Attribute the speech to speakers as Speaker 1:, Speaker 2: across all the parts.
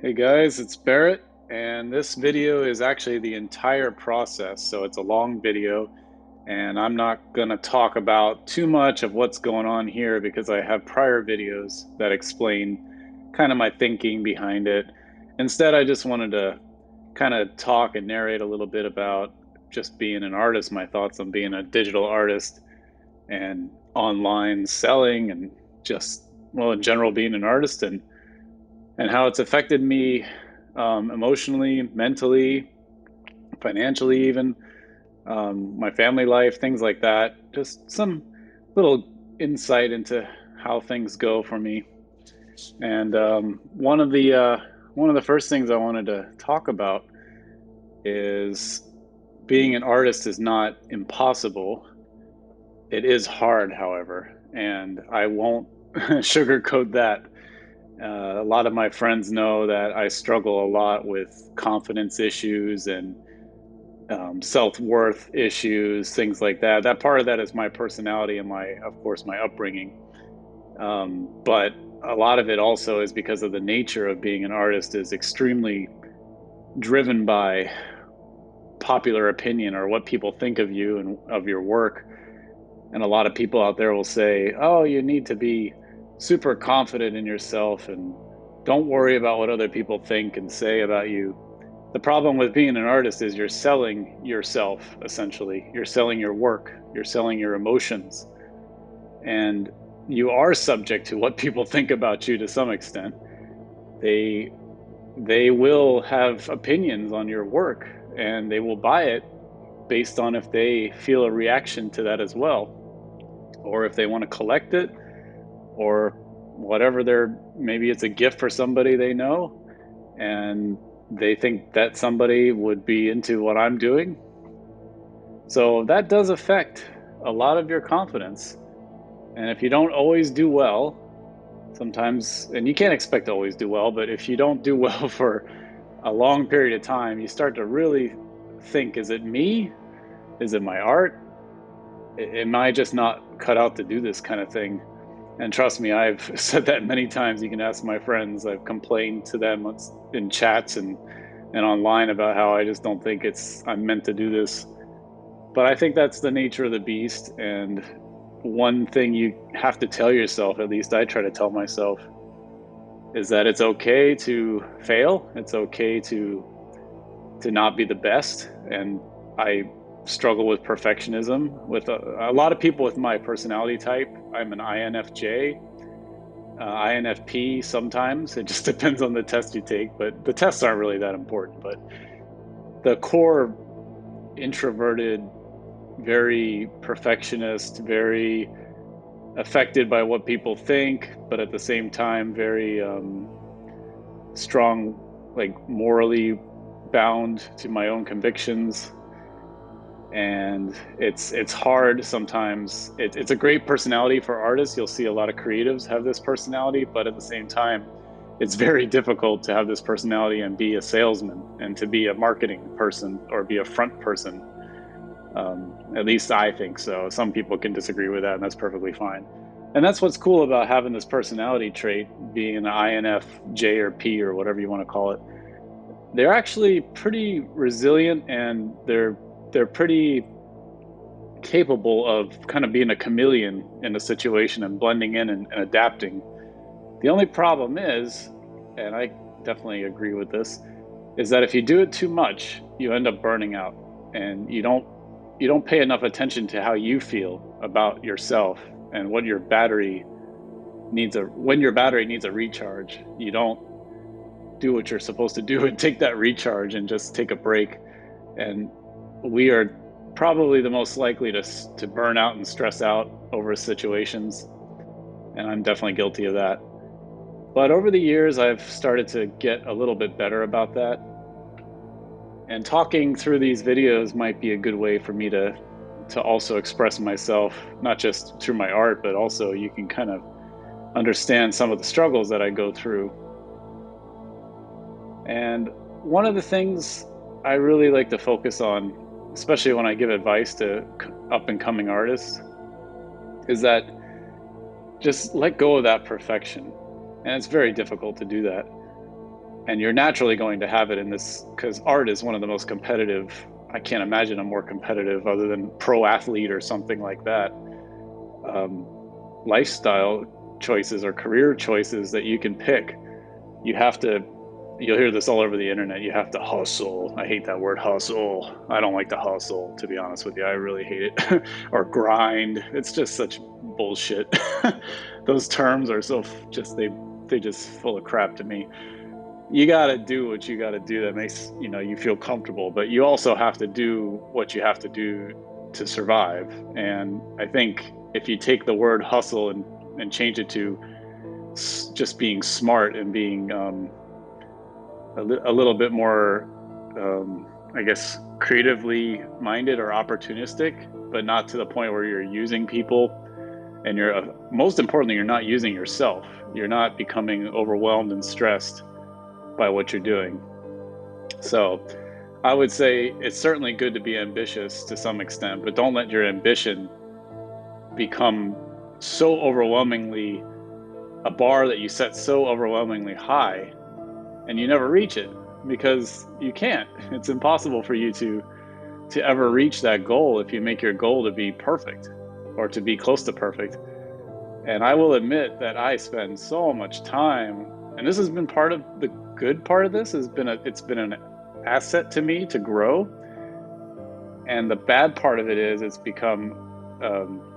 Speaker 1: Hey guys, it's Barrett, and this video is actually the entire process. So it's a long video, and I'm not going to talk about too much of what's going on here because I have prior videos that explain kind of my thinking behind it. Instead, I just wanted to kind of talk and narrate a little bit about just being an artist, my thoughts on being a digital artist and online selling, and just, well, in general, being an artist and how it's affected me emotionally, mentally, financially, even my family life, things like that. Just some little insight into how things go for me. And one of the first things I wanted to talk about is being an artist is not impossible. It is hard, however, and I won't sugarcoat that. A lot of my friends know that I struggle a lot with confidence issues and self-worth issues, things like that. That part of that is my personality and of course, my upbringing. But a lot of it also is because of the nature of being an artist is extremely driven by popular opinion or what people think of you and of your work. And a lot of people out there will say, oh, you need to be super confident in yourself and don't worry about what other people think and say about you. The problem with being an artist is you're selling yourself, essentially. You're selling your work, you're selling your emotions, and you are subject to what people think about you to some extent. They they will have opinions on your work and they will buy it based on if they feel a reaction to that as well, or if they want to collect it, or whatever they're, maybe it's a gift for somebody they know and they think that somebody would be into what I'm doing. So that does affect a lot of your confidence. And if you don't always do well, sometimes, and you can't expect to always do well, but if you don't do well for a long period of time, you start to really think, is it me? Is it my art? Am I just not cut out to do this kind of thing? And trust me, I've said that many times. You can ask my friends. I've complained to them in chats and online about how I just don't think I'm meant to do this. But I think that's the nature of the beast. And one thing you have to tell yourself, at least I try to tell myself, is that it's okay to fail. It's okay to not be the best. And I struggle with perfectionism with a lot of people with my personality type. I'm an INFJ, INFP sometimes. It just depends on the test you take, but the tests aren't really that important. But the core introverted, very perfectionist, very affected by what people think, but at the same time, very strong, like morally bound to my own convictions. And it's hard sometimes. It's a great personality for artists. You'll see a lot of creatives have this personality, but at the same time, it's very difficult to have this personality and be a salesman and to be a marketing person or be a front person. At least I think so. Some people can disagree with that, and that's perfectly fine. And that's what's cool about having this personality trait, being an INFJ or P or whatever you want to call it. They're actually pretty resilient, and they're pretty capable of kind of being a chameleon in a situation and blending in and adapting. The only problem is, and I definitely agree with this, is that if you do it too much, you end up burning out, and you don't pay enough attention to how you feel about yourself and what your battery needs a when your battery needs a recharge. You don't do what you're supposed to do and take that recharge and just take a break. And we are probably the most likely to burn out and stress out over situations, and I'm definitely guilty of that. But over the years, I've started to get a little bit better about that. And talking through these videos might be a good way for me to also express myself, not just through my art, but also you can kind of understand some of the struggles that I go through. And one of the things I really like to focus on, especially when I give advice to up and coming artists, is that just let go of that perfection. And it's very difficult to do that. And you're naturally going to have it in this, because art is one of the most competitive. I can't imagine a more competitive, other than pro athlete or something like that, um, lifestyle choices or career choices that you can pick. You have to, you'll hear this all over the internet, you have to hustle. I hate that word, hustle. I don't like to hustle, to be honest with you. I really hate it. Or grind. It's just such bullshit. Those terms are so just, they just full of crap to me. You got to do what you got to do that makes, you feel comfortable, but you also have to do what you have to do to survive. And I think if you take the word hustle and change it to just being smart and being a little bit more, I guess, creatively minded or opportunistic, but not to the point where you're using people. And you're, most importantly, you're not using yourself. You're not becoming overwhelmed and stressed by what you're doing. So I would say it's certainly good to be ambitious to some extent, but don't let your ambition become so overwhelmingly a bar that you set so overwhelmingly high and you never reach it, because you can't. It's impossible for you to ever reach that goal if you make your goal to be perfect or to be close to perfect. And I will admit that I spend so much time, and this has been part of the good part of this, it's been an asset to me to grow. And the bad part of it is it's become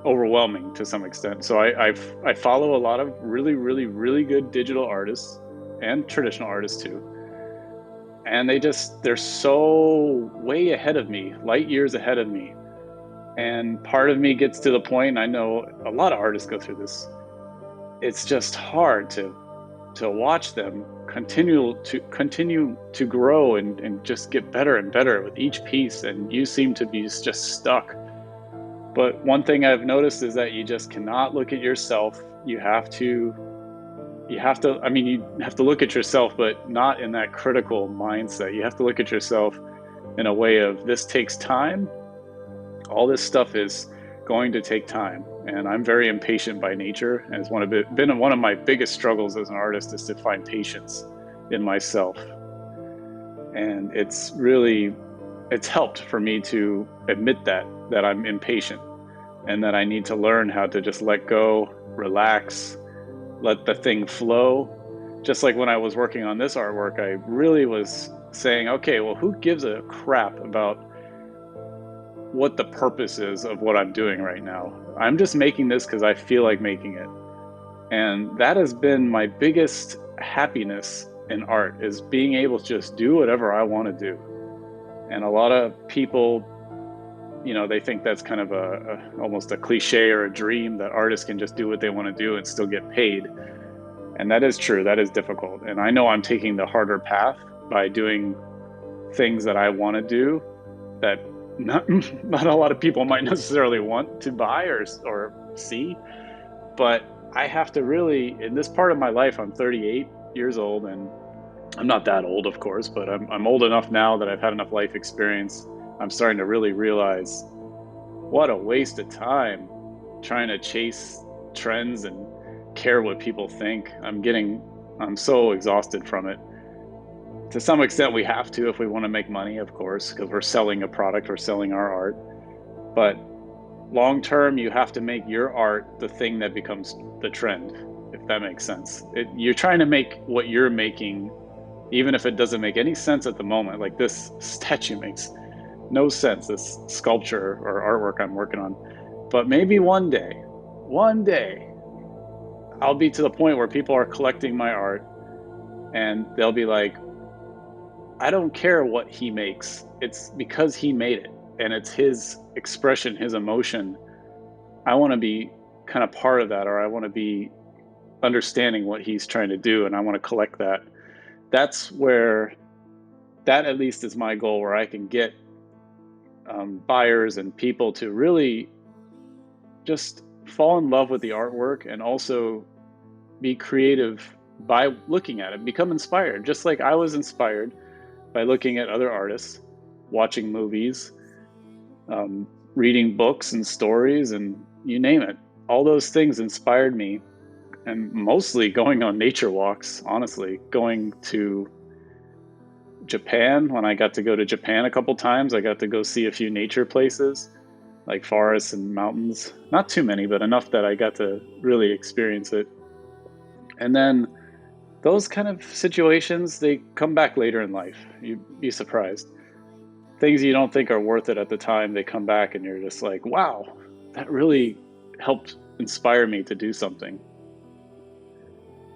Speaker 1: overwhelming to some extent. So I follow a lot of really, really, really good digital artists and traditional artists too. And they're so way ahead of me, light years ahead of me. And part of me gets to the point, and I know a lot of artists go through this, it's just hard to watch them continue to grow and just get better and better with each piece, and you seem to be just stuck. But one thing I've noticed is that you just cannot look at yourself. You have to I mean, you have to look at yourself, but not in that critical mindset. You have to look at yourself in a way of, this takes time. All this stuff is going to take time. And I'm very impatient by nature. And it's been one of my biggest struggles as an artist, is to find patience in myself. And it's helped for me to admit that I'm impatient and that I need to learn how to just let go, relax, let the thing flow. Just like when I was working on this artwork, I really was saying, okay, well, who gives a crap about what the purpose is of what I'm doing right now? I'm just making this because I feel like making it. And that has been my biggest happiness in art, is being able to just do whatever I want to do. And a lot of people, they think that's kind of almost a cliche or a dream, that artists can just do what they want to do and still get paid. And that is true. That is difficult. And I know I'm taking the harder path by doing things that I want to do that not a lot of people might necessarily want to buy or see. But I have to really, in this part of my life, I'm 38 years old, and I'm not that old, of course, but I'm old enough now that I've had enough life experience. I'm starting to really realize what a waste of time trying to chase trends and care what people think. I'm so exhausted from it. To some extent, we have to if we want to make money, of course, because we're selling a product, we're selling our art. But long term, you have to make your art the thing that becomes the trend, if that makes sense. You're trying to make what you're making, even if it doesn't make any sense at the moment. Like this statue makes no sense, this sculpture or artwork I'm working on. But maybe one day, I'll be to the point where people are collecting my art and they'll be like, I don't care what he makes. It's because he made it and it's his expression, his emotion. I want to be kind of part of that, or I want to be understanding what he's trying to do, and I want to collect that. That's where, that at least is my goal, where I can get buyers and people to really just fall in love with the artwork and also be creative by looking at it, become inspired, just like I was inspired by looking at other artists, watching movies, reading books and stories, and you name it. All those things inspired me, and mostly going on nature walks, honestly, going to Japan. When I got to go to Japan a couple times, I got to go see a few nature places like forests and mountains. Not too many, but enough that I got to really experience it. And then those kind of situations, they come back later in life. You'd be surprised. Things you don't think are worth it at the time, they come back and you're just like, wow, that really helped inspire me to do something.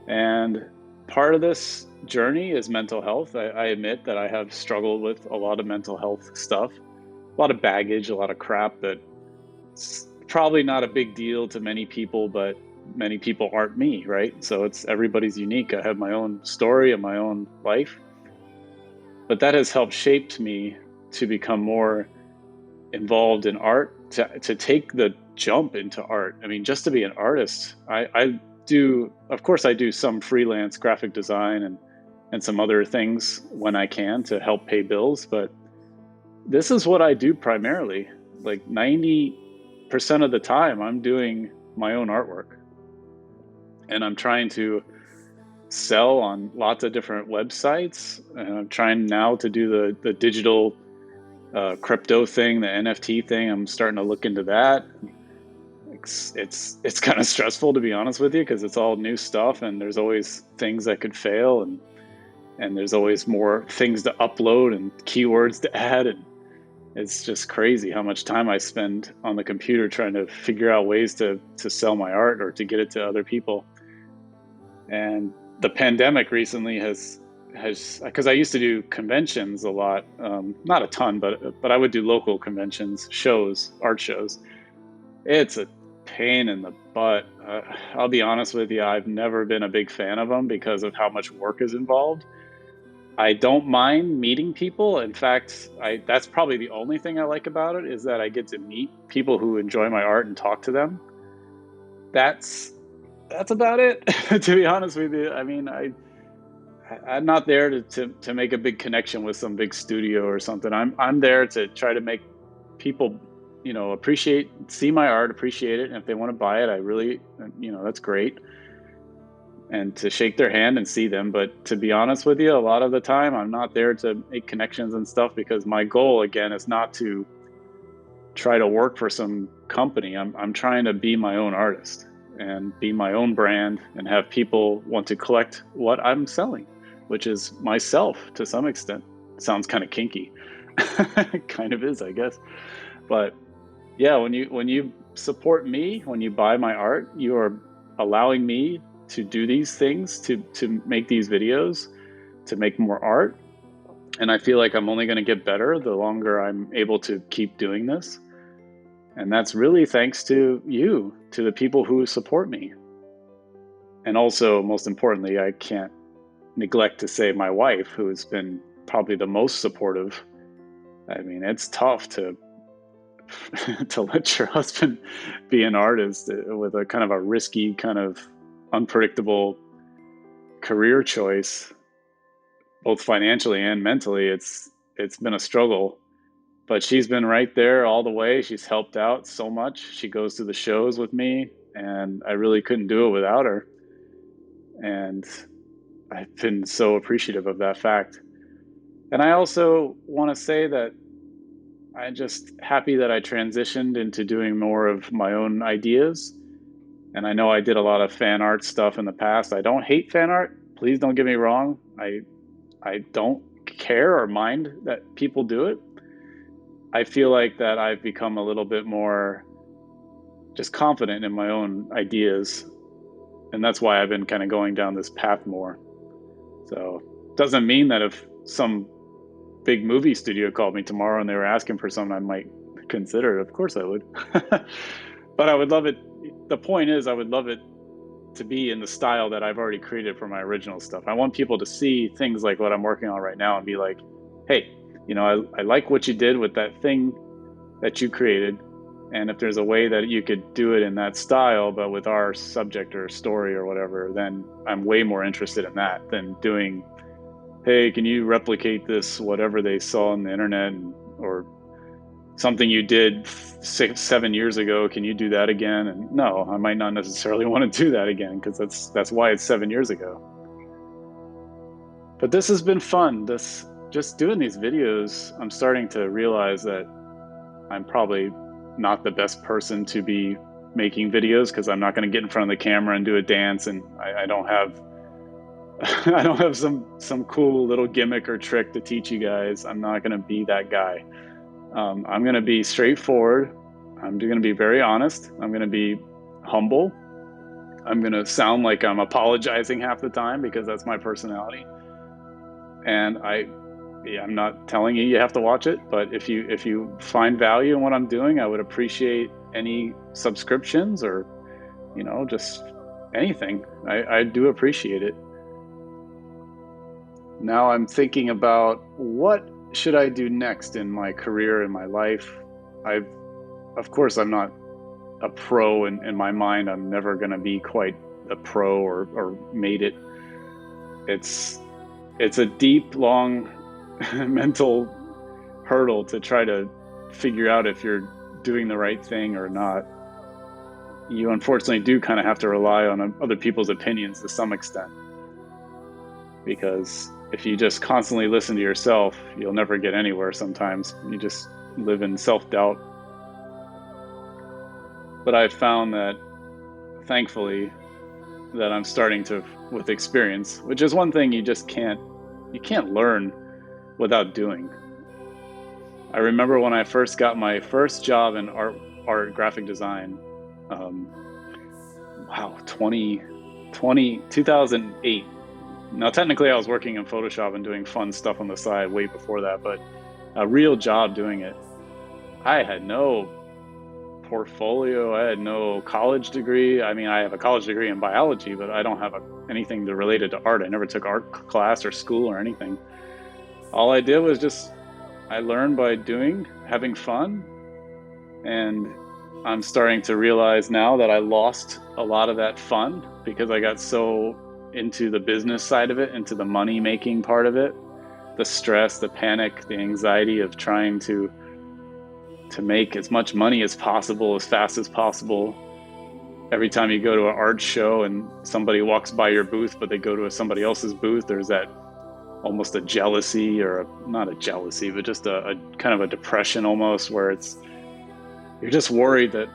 Speaker 1: And part of this journey is mental health. I admit that I have struggled with a lot of mental health stuff, a lot of baggage, a lot of crap that's probably not a big deal to many people, but many people aren't me, right? So everybody's unique. I have my own story and my own life, but that has helped shaped me to become more involved in art, to take the jump into art. I mean, just to be an artist, I do, of course, I do some freelance graphic design and some other things when I can to help pay bills, but this is what I do primarily. Like 90% of the time, I'm doing my own artwork, and I'm trying to sell on lots of different websites. And I'm trying now to do the digital crypto thing, the NFT thing. I'm starting to look into that. It's kind of stressful, to be honest with you, because it's all new stuff and there's always things that could fail, and there's always more things to upload and keywords to add, and it's just crazy how much time I spend on the computer trying to figure out ways to sell my art or to get it to other people. And the pandemic recently has because I used to do conventions a lot, not a ton, but I would do local conventions, shows, art shows. It's a pain in the butt. I'll be honest with you, I've never been a big fan of them because of how much work is involved. I don't mind meeting people. In fact, that's probably the only thing I like about it, is that I get to meet people who enjoy my art and talk to them. That's about it, to be honest with you. I mean, I'm not there to make a big connection with some big studio or something. I'm there to try to make people, see my art, appreciate it, and if they want to buy it, I really, that's great. And to shake their hand and see them. But to be honest with you, a lot of the time, I'm not there to make connections and stuff, because my goal, again, is not to try to work for some company. I'm trying to be my own artist and be my own brand and have people want to collect what I'm selling, which is myself to some extent. Sounds kind of kinky. Kind of is, I guess. But yeah, when you support me, when you buy my art, you are allowing me to do these things, to make these videos, to make more art. And I feel like I'm only going to get better the longer I'm able to keep doing this. And that's really thanks to you, to the people who support me. And also, most importantly, I can't neglect to say my wife, who has been probably the most supportive. I mean, it's tough to to let your husband be an artist with a kind of a risky, kind of unpredictable career choice, both financially and mentally. It's been a struggle, but she's been right there all the way. She's helped out so much. She goes to the shows with me, and I really couldn't do it without her. And I've been so appreciative of that fact. And I also want to say that I'm just happy that I transitioned into doing more of my own ideas. And I know I did a lot of fan art stuff in the past. I don't hate fan art. Please don't get me wrong. I don't care or mind that people do it. I feel like that I've become a little bit more just confident in my own ideas. And that's why I've been kind of going down this path more. So doesn't mean that if some big movie studio called me tomorrow and they were asking for something, I might consider it. Of course I would. But I would love it. The point is, I would love it to be in the style that I've already created for my original stuff. I want people to see things like what I'm working on right now and be like, hey, I like what you did with that thing that you created. And if there's a way that you could do it in that style, but with our subject or story or whatever, then I'm way more interested in that than doing, hey, can you replicate this, whatever they saw on the internet, or something you did 7 years ago, can you do that again? And no, I might not necessarily want to do that again, because that's why it's 7 years ago. But this has been fun. This just doing these videos, I'm starting to realize that I'm probably not the best person to be making videos because I'm not going to get in front of the camera and do a dance, and I don't have I don't have some cool little gimmick or trick to teach you guys. I'm not going to be that guy. I'm going to be straightforward. I'm going to be very honest. I'm going to be humble. I'm going to sound like I'm apologizing half the time because that's my personality. And yeah, I'm not telling you have to watch it, but if you find value in what I'm doing, I would appreciate any subscriptions or just anything. I do appreciate it. Now I'm thinking about what should I do next in my career, in my life. I've Of course I'm not a pro in my mind. I'm never going to be quite a pro or made it. It's a deep, long mental hurdle to try to figure out if you're doing the right thing or not. You unfortunately do kind of have to rely on other people's opinions to some extent, because if you just constantly listen to yourself, you'll never get anywhere. Sometimes you just live in self-doubt. But I've found that, thankfully, that I'm starting to, with experience, which is one thing you can't learn without doing. I remember when I first got my first job in art graphic design. Wow, 2008. Now, technically, I was working in Photoshop and doing fun stuff on the side way before that, but a real job doing it. I had no portfolio. I had no college degree. I mean, I have a college degree in biology, but I don't have anything related to art. I never took art class or school or anything. All I did was I learned by doing, having fun. And I'm starting to realize now that I lost a lot of that fun because I got so into the business side of it, into the money making part of it, the stress, the panic, the anxiety of trying to make as much money as possible, as fast as possible. Every time you go to an art show and somebody walks by your booth, but they go to somebody else's booth, there's that almost a jealousy, or not a jealousy, but just a kind of a depression almost, where you're just worried that,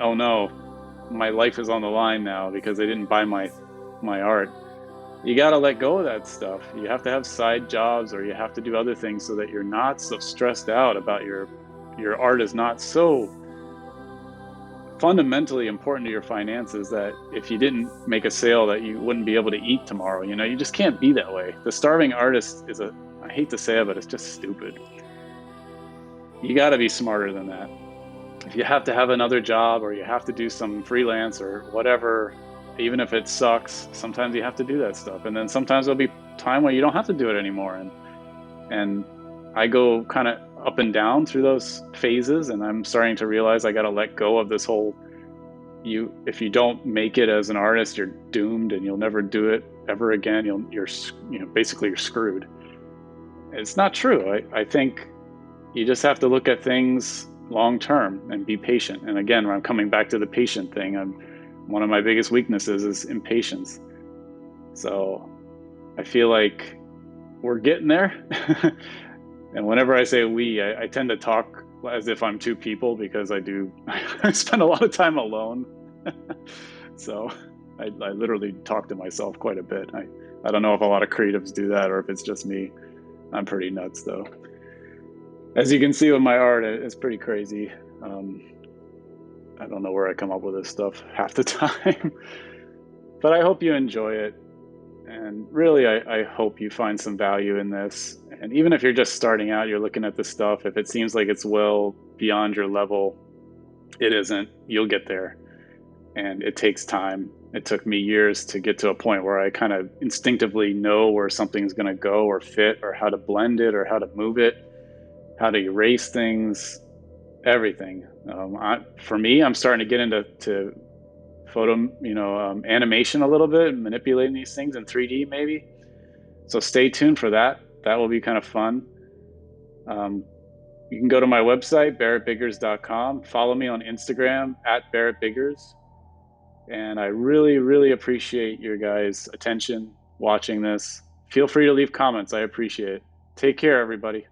Speaker 1: oh no, my life is on the line now because they didn't buy my art. You got to let go of that stuff. You have to have side jobs, or you have to do other things so that you're not so stressed out about your art is not so fundamentally important to your finances that if you didn't make a sale that you wouldn't be able to eat tomorrow. You just can't be that way. The starving artist I hate to say it, but it's just stupid. You got to be smarter than that. If you have to have another job, or you have to do some freelance or whatever, even if it sucks, sometimes you have to do that stuff. And then sometimes there'll be time where you don't have to do it anymore. And I go kind of up and down through those phases, and I'm starting to realize I got to let go of this whole, if you don't make it as an artist, you're doomed and you'll never do it ever again. You're basically you're screwed. It's not true. I think you just have to look at things long term and be patient. And again, when I'm coming back to the patient thing, one of my biggest weaknesses is impatience. So I feel like we're getting there. And whenever I say we, I tend to talk as if I'm two people, because I spend a lot of time alone. So I literally talk to myself quite a bit. I don't know if a lot of creatives do that or if it's just me. I'm pretty nuts though. As you can see with my art, it's pretty crazy. I don't know where I come up with this stuff half the time, but I hope you enjoy it. And really, I hope you find some value in this. And even if you're just starting out, you're looking at this stuff, if it seems like it's well beyond your level, it isn't. You'll get there. And it takes time. It took me years to get to a point where I kind of instinctively know where something's going to go or fit, or how to blend it, or how to move it, how to erase things, everything. For me, I'm starting to get into photo, animation a little bit, manipulating these things in 3D maybe. So stay tuned for that. That will be kind of fun. You can go to my website, barrettbiggers.com. Follow me on Instagram @barrettbiggers. And I really, really appreciate your guys' attention watching this. Feel free to leave comments. I appreciate it. Take care, everybody.